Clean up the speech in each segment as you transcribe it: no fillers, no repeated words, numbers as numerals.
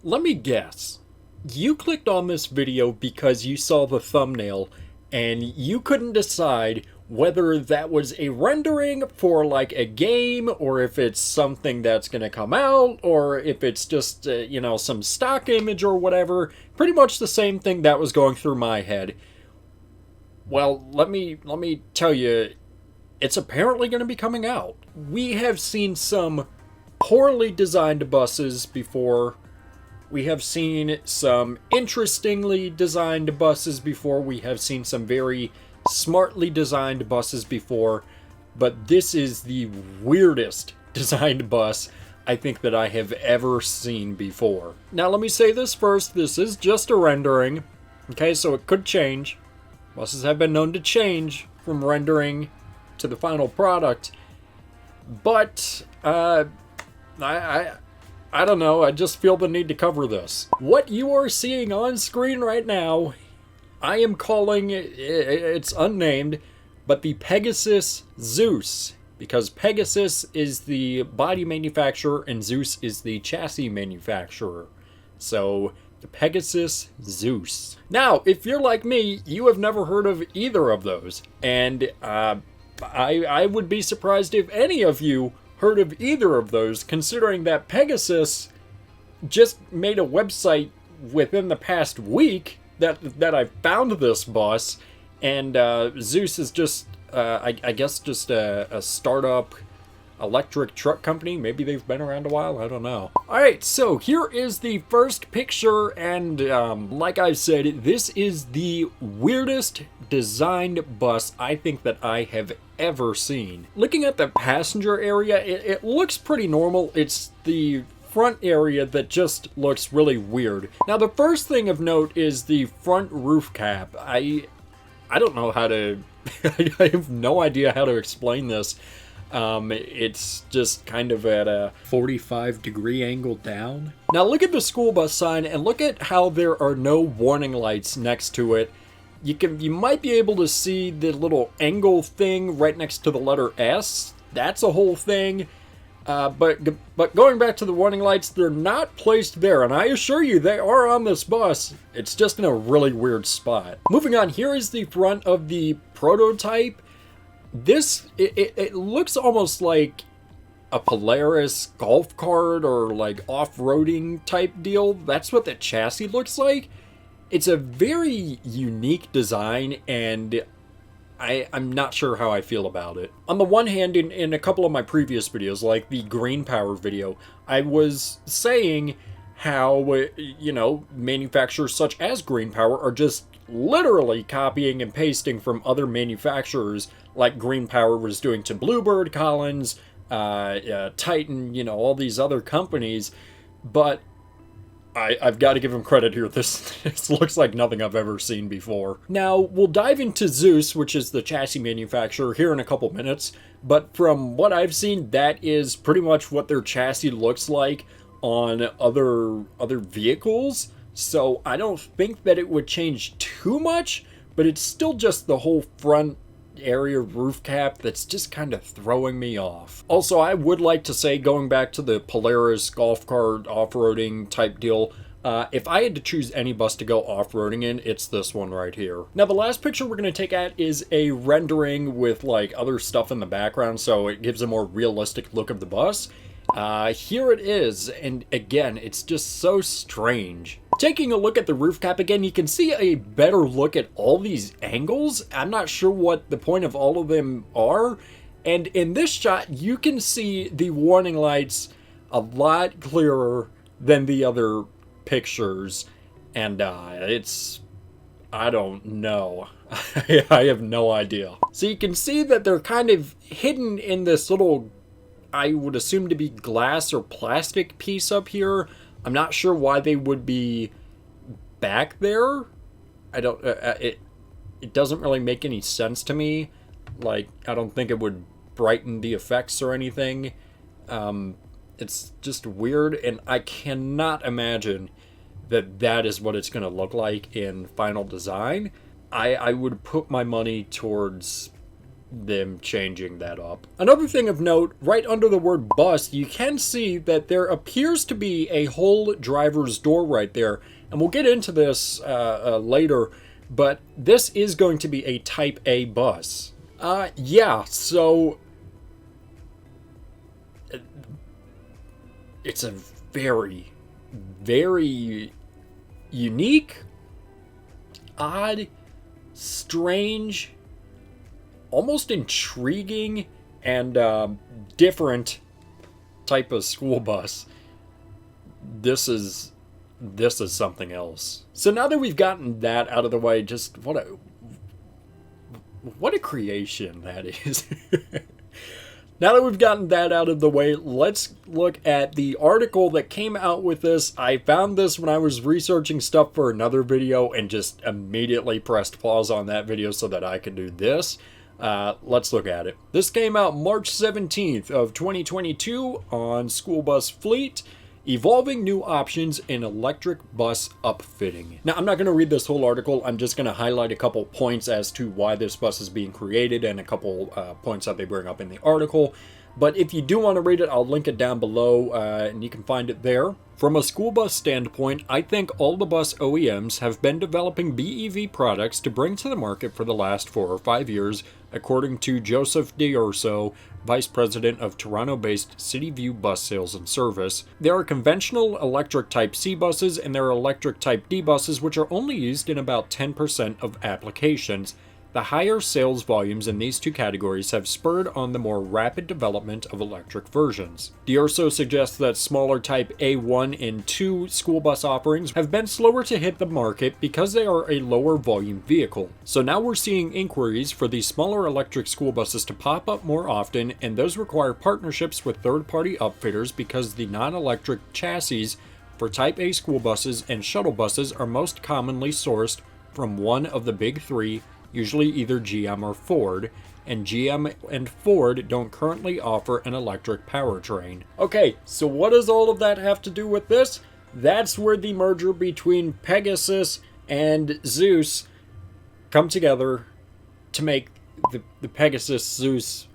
let me guess. You clicked on this video because you saw the thumbnail and you couldn't decide whether that was a rendering for like a game or if it's something that's going to come out or if it's just, some stock image or whatever. Pretty much the same thing that was going through my head. Well, let me tell you, it's apparently going to be coming out. We have seen some poorly designed buses before. We have seen some interestingly designed buses before. We have seen some very smartly designed buses before. But this is the weirdest designed bus I think that I have ever seen before. Now let me say this first. This is just a rendering. Okay, so it could change. Buses have been known to change from rendering to the final product. But, I don't know, I just feel the need to cover this. What you are seeing on screen right now, I am calling, it's unnamed, but the Pegasus Zeus. Because Pegasus is the body manufacturer and Zeus is the chassis manufacturer. So, the Pegasus Zeus. Now, if you're like me, you have never heard of either of those. And, I would be surprised if any of you heard of either of those, considering that Pegasus just made a website within the past week that I found this bus, and Zeus is just, I guess, just a startup electric truck company. Maybe they've been around a while, I don't know. Alright, so here is the first picture, and like I said, this is the weirdest designed bus I think that I have ever seen. Looking at the passenger area, it looks pretty normal. It's the front area that just looks really weird. Now the first thing of note is the front roof cap. I don't know how to I have no idea how to explain this. It's just kind of at a 45-degree angle down. Now look at the school bus sign and look at how there are no warning lights next to it. You might be able to see the little angle thing right next to the letter S. That's a whole thing. But going back to the warning lights, they're not placed there, and I assure you they are on this bus. It's just in a really weird spot. Moving on, here is the front of the prototype. This, it looks almost like a Polaris golf cart or like off-roading type deal. That's what the chassis looks like. It's a very unique design, and I'm not sure how I feel about it. On the one hand, in a couple of my previous videos, like the Green Power video, I was saying how, manufacturers such as Green Power are just literally copying and pasting from other manufacturers, like Green Power was doing to Bluebird, Collins, Titan, all these other companies. But I've got to give him credit here. This looks like nothing I've ever seen before. Now, we'll dive into Zeus, which is the chassis manufacturer, here in a couple minutes. But from what I've seen, that is pretty much what their chassis looks like on other vehicles. So I don't think that it would change too much, but it's still just the whole front area roof cap that's just kind of throwing me off. Also, I would like to say, going back to the Polaris golf cart off-roading type deal, if I had to choose any bus to go off-roading in, it's this one right here. Now, the last picture we're going to take at is a rendering with like other stuff in the background, so it gives a more realistic look of the bus. Here it is, and again, it's just so strange. Taking a look at the roof cap again, you can see a better look at all these angles. I'm not sure what the point of all of them are. And in this shot, you can see the warning lights a lot clearer than the other pictures. And I don't know. I have no idea. So you can see that they're kind of hidden in this little, I would assume to be glass or plastic piece up here. I'm not sure why they would be back there. I don't, it doesn't really make any sense to me. Like, I don't think it would brighten the effects or anything. It's just weird, and I cannot imagine that is what it's going to look like in final design. I would put my money towards them changing that up. Another thing of note, right under the word bus, you can see that there appears to be a whole driver's door right there. And we'll get into this later, but this is going to be a Type A bus. Yeah, so it's a very, very unique, odd, strange, almost intriguing, and different type of school bus. This is something else. So now that we've gotten that out of the way, just what a creation that is. Now that we've gotten that out of the way, let's look at the article that came out with this. I found this when I was researching stuff for another video and just immediately pressed pause on that video so that I could do this. Let's look at it. This came out March 17th of 2022 on School Bus Fleet. Evolving new options in electric bus upfitting. Now, I'm not going to read this whole article. I'm just going to highlight a couple points as to why this bus is being created and a couple points that they bring up in the article. But if you do want to read it, I'll link it down below and you can find it there. From a school bus standpoint, I think all the bus OEMs have been developing BEV products to bring to the market for the last 4 or 5 years, according to Joseph D'Urso, Vice President of Toronto-based CityView Bus Sales and Service. There are conventional electric Type C buses and there are electric Type D buses, which are only used in about 10% of applications. The higher sales volumes in these two categories have spurred on the more rapid development of electric versions. D'Urso suggests that smaller Type A1 and 2 school bus offerings have been slower to hit the market because they are a lower volume vehicle. So now we're seeing inquiries for these smaller electric school buses to pop up more often, and those require partnerships with third-party upfitters because the non-electric chassis for Type A school buses and shuttle buses are most commonly sourced from one of the big three, usually either GM or Ford, and GM and Ford don't currently offer an electric powertrain. Okay, so what does all of that have to do with this? That's where the merger between Pegasus and Zeus come together to make the Pegasus Zeus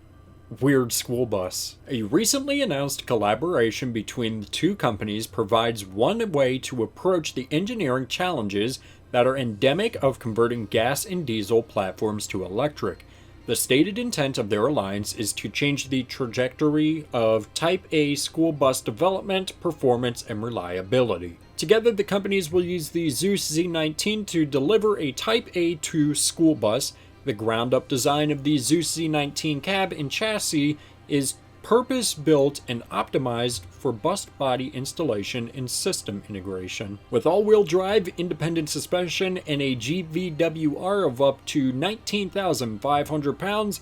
weird school bus. A recently announced collaboration between the two companies provides one way to approach the engineering challenges that are endemic of converting gas and diesel platforms to electric. The stated intent of their alliance is to change the trajectory of Type A school bus development, performance, and reliability. Together, the companies will use the Zeus Z19 to deliver a Type A2 school bus. The ground-up design of the Zeus Z19 cab and chassis is purpose-built and optimized for bus body installation and system integration. With all-wheel drive, independent suspension, and a GVWR of up to 19,500 pounds,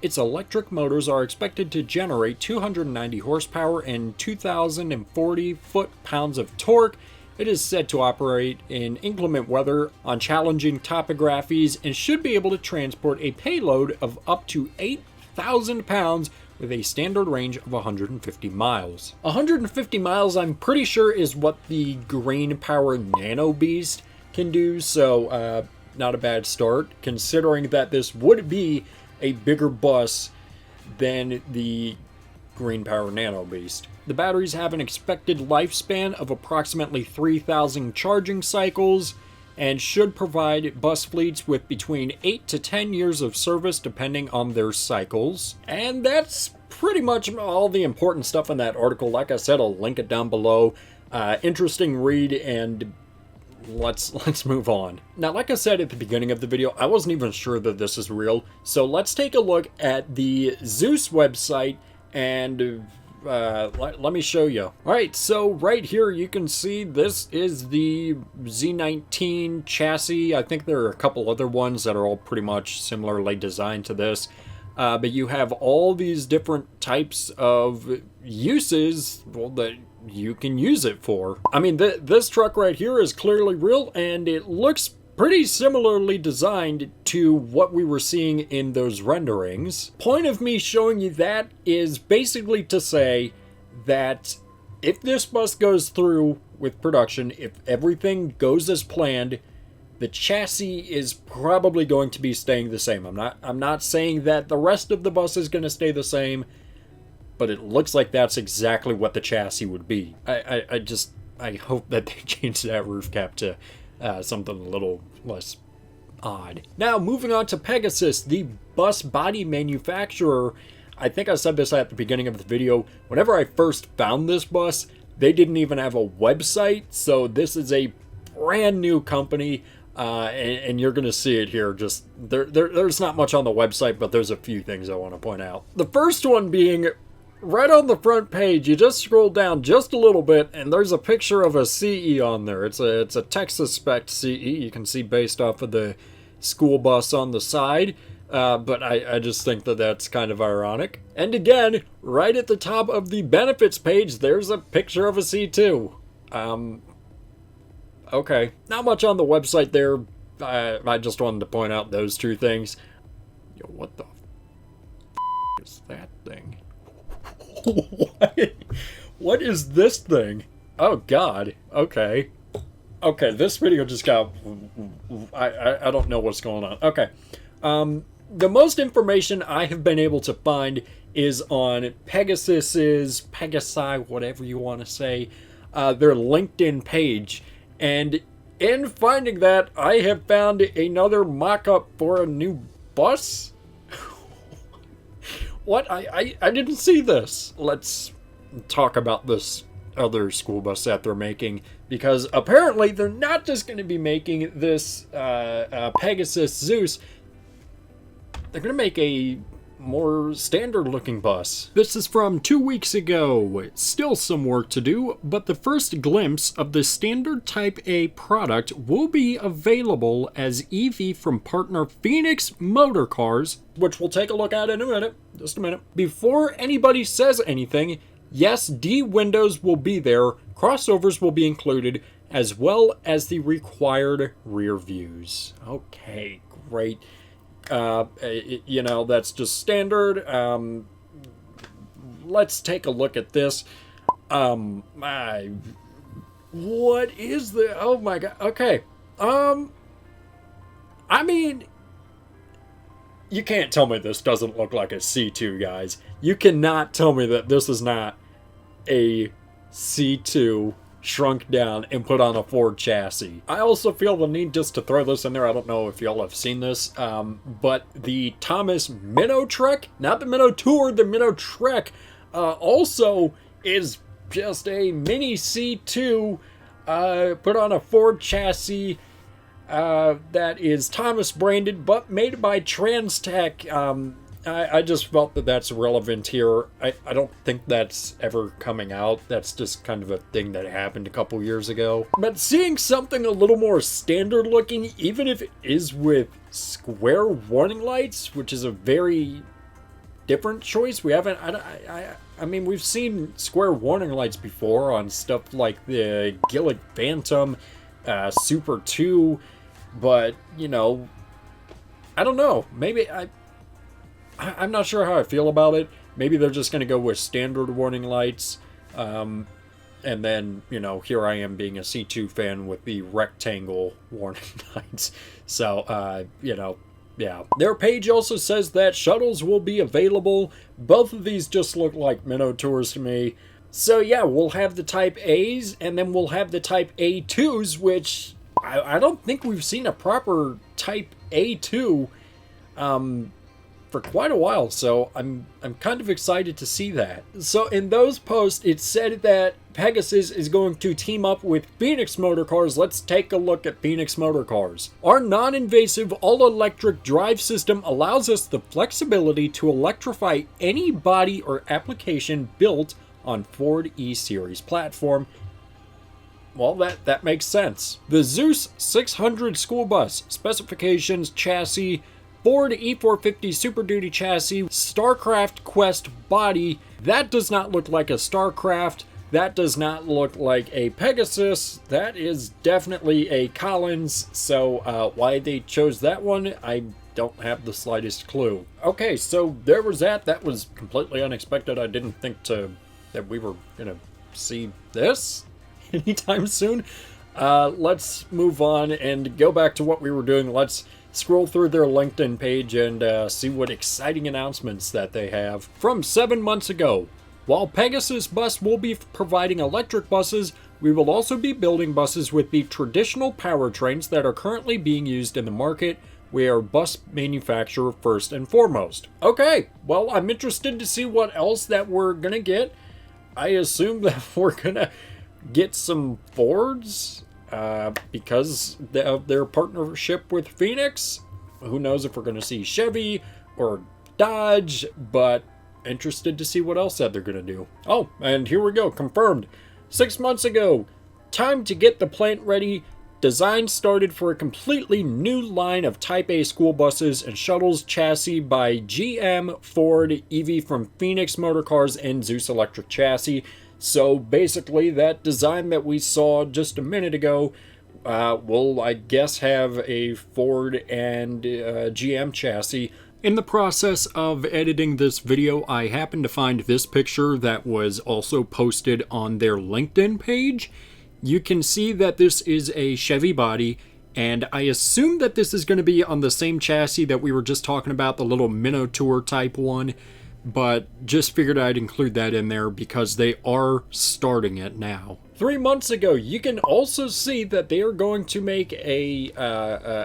its electric motors are expected to generate 290 horsepower and 2,040 foot-pounds of torque. It is said to operate in inclement weather on challenging topographies and should be able to transport a payload of up to 8,000 pounds with a standard range of 150 miles. 150 miles, I'm pretty sure, is what the Green Power Nano Beast can do, so not a bad start, considering that this would be a bigger bus than the Green Power Nano Beast. The batteries have an expected lifespan of approximately 3,000 charging cycles and should provide bus fleets with between 8 to 10 years of service depending on their cycles. And that's pretty much all the important stuff in that article. Like I said, I'll link it down below. Interesting read, and let's move on. Now, like I said at the beginning of the video, I wasn't even sure that this is real. So let's take a look at the Zeus website and let me show you. Alright, so right here you can see this is the Z19 chassis. I think there are a couple other ones that are all pretty much similarly designed to this. But you have all these different types of uses, well, that you can use it for. I mean, this truck right here is clearly real, and it looks pretty similarly designed to what we were seeing in those renderings. Point of me showing you that is basically to say that if this bus goes through with production, if everything goes as planned, The chassis is probably going to be staying the same. I'm not saying that the rest of the bus is going to stay the same, but it looks like that's exactly what the chassis would be. I hope that they change that roof cap to something a little less odd. Now, moving on to Pegasus, the bus body manufacturer. I think I said this at the beginning of the video. Whenever I first found this bus, they didn't even have a website, so this is a brand new company, and you're going to see it here. Just there's not much on the website, but there's a few things I want to point out. The first one being right on the front page. You just scroll down just a little bit, and there's a picture of a CE on there. It's a Texas spec CE. You can see based off of the school bus on the side. But I just think that that's kind of ironic. And again, right at the top of the benefits page, there's a picture of a C2. Okay. Not much on the website there. I just wanted to point out those two things. Yo, what the is that thing? What is this thing? Oh god. Okay. Okay, this video just got... I don't know what's going on. Okay. The most information I have been able to find is on Pegasi, whatever you want to say, their LinkedIn page. And in finding that, I have found another mock-up for a new bus? What? I didn't see this. Let's talk about this other school bus that they're making, because apparently they're not just going to be making this Pegasus Zeus. They're going to make a more standard looking bus. This is from 2 weeks ago. It's still some work to do, but the first glimpse of the standard Type A product will be available as EV from partner Phoenix Motor Cars, which we'll take a look at in a minute. Just a minute. Before anybody says anything, yes, D windows will be there, crossovers will be included, as well as the required rear views. Okay, great. You know, that's just standard. Let's take a look at this. What is the... Oh my god. Okay. I mean, you can't tell me this doesn't look like a C2, guys. You cannot tell me that this is not a C2 shrunk down and put on a Ford chassis. I also feel the need just to throw this in there. I don't know if y'all have seen this, but the Thomas Minnow Trek, not the Minnow Tour, the Minnow Trek, also is just a mini C2 put on a Ford chassis that is Thomas branded, but made by Transtech. I just felt that that's relevant here. I don't think that's ever coming out. That's just kind of a thing that happened a couple years ago. But seeing something a little more standard looking, even if it is with square warning lights, which is a very different choice. We haven't... I mean, we've seen square warning lights before on stuff like the Gillick Phantom, Super 2, but, you know, I don't know. Maybe I'm not sure how I feel about it. Maybe they're just going to go with standard warning lights. And then, you know, here I am being a C2 fan with the rectangle warning lights. So, you know, yeah. Their page also says that shuttles will be available. Both of these just look like Minnow Tours to me. So, yeah, we'll have the Type A's, and then we'll have the Type A2s, which I don't think we've seen a proper Type A2 for quite a while, so I'm kind of excited to see that. So in those posts, it said that Pegasus is going to team up with Phoenix Motor Cars. Let's take a look at Phoenix Motor Cars. Our non-invasive all-electric drive system allows us the flexibility to electrify any body or application built on Ford E-Series platform. Well, that makes sense. The Zeus 600 school bus, specifications, chassis, Ford E450 Super Duty chassis, StarCraft Quest body. That does not look like a StarCraft. That does not look like a Pegasus. That is definitely a Collins. So why they chose that one, I don't have the slightest clue. Okay, so there was that. That was completely unexpected. I didn't think that we were gonna see this anytime soon. Let's move on and go back to what we were doing. Let's scroll through their LinkedIn page and see what exciting announcements that they have. From 7 months ago, while Pegasus Bus will be providing electric buses, we will also be building buses with the traditional powertrains that are currently being used in the market. We are bus manufacturer first and foremost. Okay, well, I'm interested to see what else that we're gonna get. I assume that we're gonna get some Fords because of their partnership with Phoenix. Who knows if we're gonna see Chevy or Dodge, but interested to see what else that they're gonna do. Oh, and here we go, confirmed. 6 months ago, time to get the plant ready. Design started for a completely new line of Type A school buses and shuttles chassis by GM, Ford, EV from Phoenix Motor Cars, and Zeus Electric Chassis. So basically, that design that we saw just a minute ago will, I guess, have a Ford and GM chassis. In the process of editing this video, I happened to find this picture that was also posted on their LinkedIn page. You can see that this is a Chevy body, and I assume that this is going to be on the same chassis that we were just talking about, the little Minotaur type one, but just figured I'd include that in there because they are starting it now. 3 months ago, you can also see that they are going to make a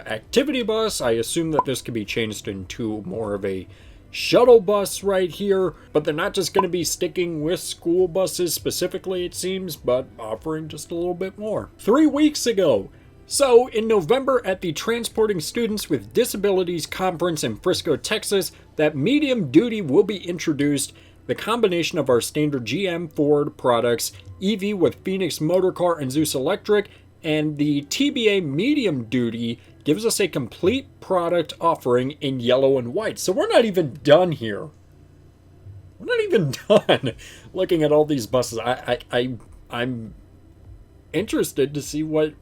activity bus. I assume that this could be changed into more of a shuttle bus right here, but they're not just going to be sticking with school buses specifically, it seems, but offering just a little bit more. 3 weeks ago, so in November at the Transporting Students with Disabilities Conference in Frisco, Texas, that medium duty will be introduced. The combination of our standard GM Ford products, EV with Phoenix Motor Car and Zeus Electric, and the TBA medium duty gives us a complete product offering in yellow and white. So we're not even done here. We're not even done looking at all these buses. I'm interested to see what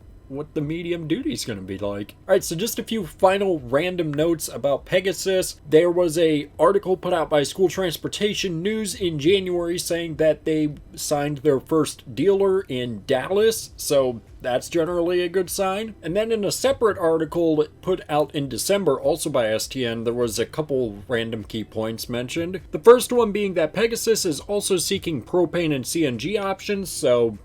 the medium duty is going to be like. All right, so just a few final random notes about Pegasus. There was a article put out by School Transportation News in January saying that they signed their first dealer in Dallas, so that's generally a good sign. And then in a separate article put out in December, also by STN, there was a couple random key points mentioned. The first one being that Pegasus is also seeking propane and CNG options, so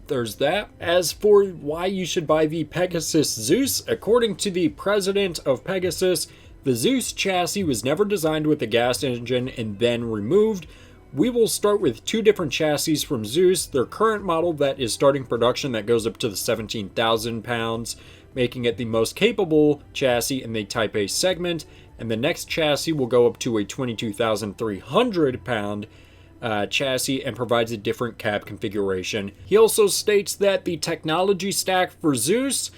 there's that. As for why you should buy the Pegasus Zeus, according to the president of Pegasus, the Zeus chassis was never designed with a gas engine and then removed. We will start with 2 different chassis from Zeus, their current model that is starting production that goes up to the 17,000 pounds, making it the most capable chassis in the Type A segment, and the next chassis will go up to a 22,300 pound chassis and provides a different cab configuration. He also states that the technology stack for Zeus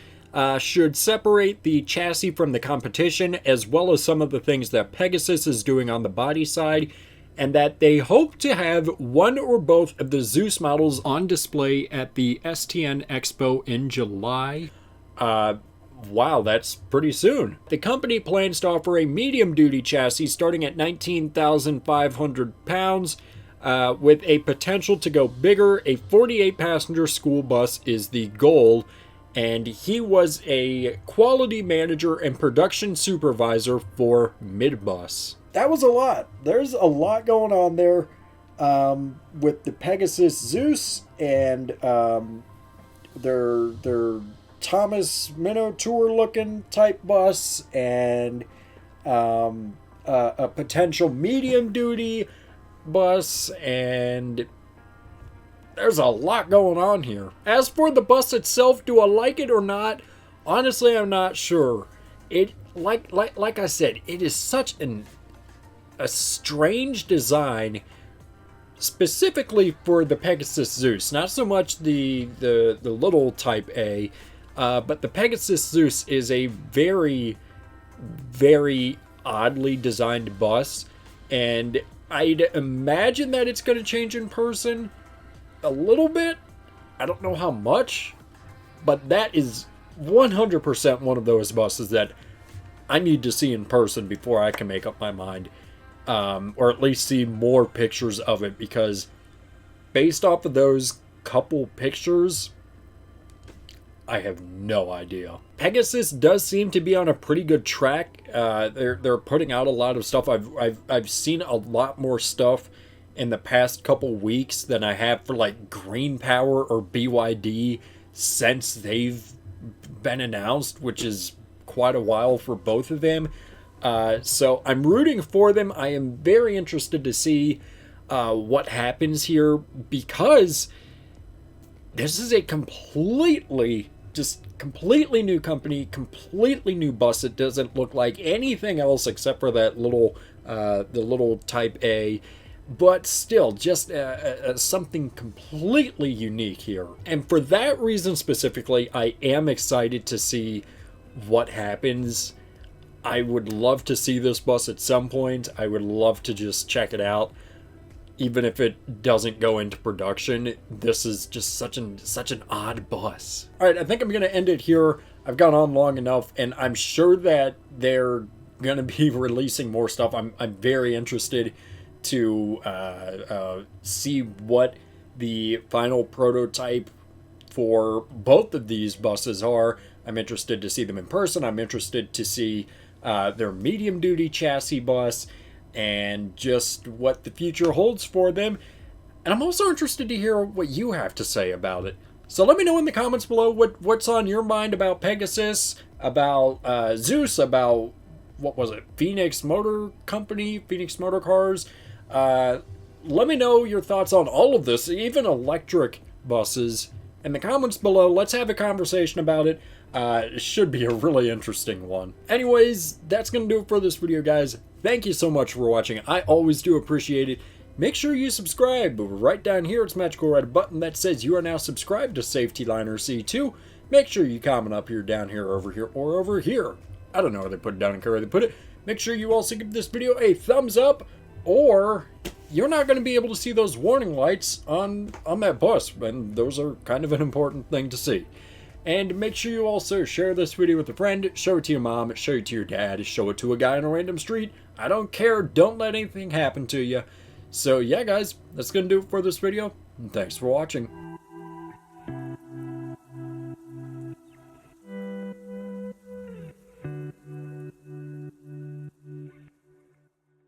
should separate the chassis from the competition, as well as some of the things that Pegasus is doing on the body side, and that they hope to have one or both of the Zeus models on display at the STN Expo in July. Wow, that's pretty soon. The company plans to offer a medium-duty chassis starting at 19,500 pounds, with a potential to go bigger. A 48-passenger school bus is the goal, and he was a quality manager and production supervisor for Midbus. That was a lot. There's a lot going on there with the Pegasus Zeus and their Thomas Minotaur looking type bus, and a potential medium duty bus, and there's a lot going on here. As for the bus itself, do I like it or not? Honestly, I'm not sure. It like I said, it is such a strange design, specifically for the Pegasus Zeus. Not so much the little Type A, but the Pegasus Zeus is a very, very oddly designed bus, and I'd imagine that it's going to change in person a little bit. I don't know how much, but that is 100% one of those buses that I need to see in person before I can make up my mind. Or at least see more pictures of it, because based off of those couple pictures, I have no idea. Pegasus does seem to be on a pretty good track. They're putting out a lot of stuff. I've seen a lot more stuff in the past couple weeks than I have for like Green Power or BYD since they've been announced, which is quite a while for both of them. So I'm rooting for them. I am very interested to see what happens here, because this is a completely new company, completely new bus. It doesn't look like anything else except for that little, the little Type A, but still just something completely unique here. And for that reason specifically, I am excited to see what happens. I would love to see this bus at some point. I would love to just check it out. Even if it doesn't go into production, this is just such an odd bus. All right, I think I'm going to end it here. I've gone on long enough, and I'm sure that they're going to be releasing more stuff. I'm very interested to see what the final prototype for both of these buses are. I'm interested to see them in person. I'm interested to see their medium-duty chassis bus, and just what the future holds for them. And I'm also interested to hear what you have to say about it. So let me know in the comments below what's on your mind about Pegasus, about Zeus, about, what was it, Phoenix Motor Company, Phoenix Motor Cars. Let me know your thoughts on all of this, even electric buses, in the comments below. Let's have a conversation about it. It should be a really interesting one. Anyways, that's going to do it for this video, guys. Thank you so much for watching. I always do appreciate it. Make sure you subscribe. Right down here, it's magical red button that says you are now subscribed to Safety Liner C2. Make sure you comment up here, down here, over here, or over here. I don't know where they put it down in where they put it. Make sure you also give this video a thumbs up, or you're not going to be able to see those warning lights on that bus, and those are kind of an important thing to see. And make sure you also share this video with a friend, show it to your mom, show it to your dad, show it to a guy on a random street. I don't care, don't let anything happen to you. So yeah, guys, that's going to do it for this video, and thanks for watching.